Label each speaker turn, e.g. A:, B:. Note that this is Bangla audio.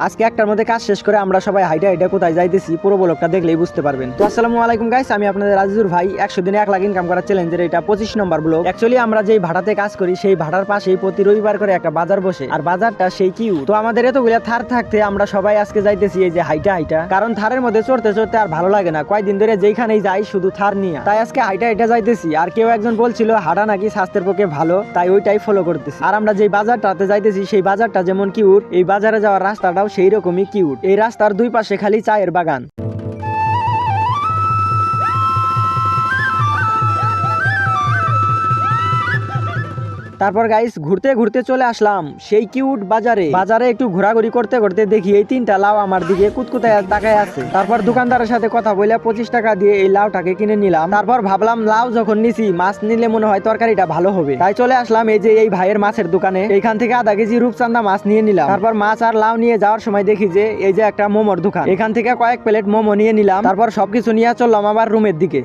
A: আজকে একটার মধ্যে কাজ শেষ করে আমরা সবাই হাইটা হাইটা কোথায় যাইতেছি পুরো ব্লগটা দেখলেই বুঝতে পারবেন। তো আসসালামু আলাইকুম গাইস, আমি আপনাদের আজিজুর ভাই। 100 দিনে 1 লাখ ইনকাম করার চ্যালেঞ্জের এটা 25 নম্বর ব্লগ। অ্যাকচুয়ালি আমরা যেই ভাড়াতে কাজ করি সেই ভাড়ার পাশেই প্রতি রবিবার করে একটা বাজার বসে, আর বাজারটা সেই কিউ। তো আমাদের এতগুলা থার থাকতে আমরা সবাই আজকে যাইতেছি এই যে হাইটা হাইটা, কারণ থারের মধ্যে চড়তে চড়তে আর ভালো লাগে না। কয়েকদিন ধরে যেখানেই যাই শুধু থার নিয়ে, তাই আজকে হাইটা হাইটা যাইতেছি। আর কেউ একজন বলছিল হাঁটা নাকি স্বাস্থ্যের পক্ষে ভালো, তাই ওইটাই ফলো করতেছি। আর আমরা যেই বাজারটাতে যাইতেছি সেই বাজারটা যেমন কিউট, এই বাজারে যাওয়ার রাস্তাটাও সেই রকমই কিউট। এই রাস্তার দুই পাশে খালি চায়ের বাগান। তারপর গাইস ঘুরতে ঘুরতে চলে আসলাম সেই কিউট বাজারে একটু ঘোরাঘুরি করতে করতে দেখি এই 3টা লাউ আমার দিকে কুতকুতায় তাকায় আছে। তারপর দোকানদারের সাথে কথা বলে 25 টাকা দিয়ে এই লাউটাকে কিনে নিলাম। তারপর ভাবলাম লাউ যখন নিছি, মাছ নিলে মনে হয় তরকারিটা ভালো হবে, তাই চলে আসলাম এই যে এই ভাইয়ের মাছের দোকানে। এইখান থেকে আধা কেজি রূপচান্দা মাছ নিয়ে নিলাম। তারপর মাছ আর লাউ নিয়ে যাওয়ার সময় দেখি যে এই যে একটা মোমোর দোকান, এখান থেকে কয়েক প্লেট মোমো নিয়ে নিলাম। তারপর সবকিছু নিয়ে চললাম আবার রুমের দিকে।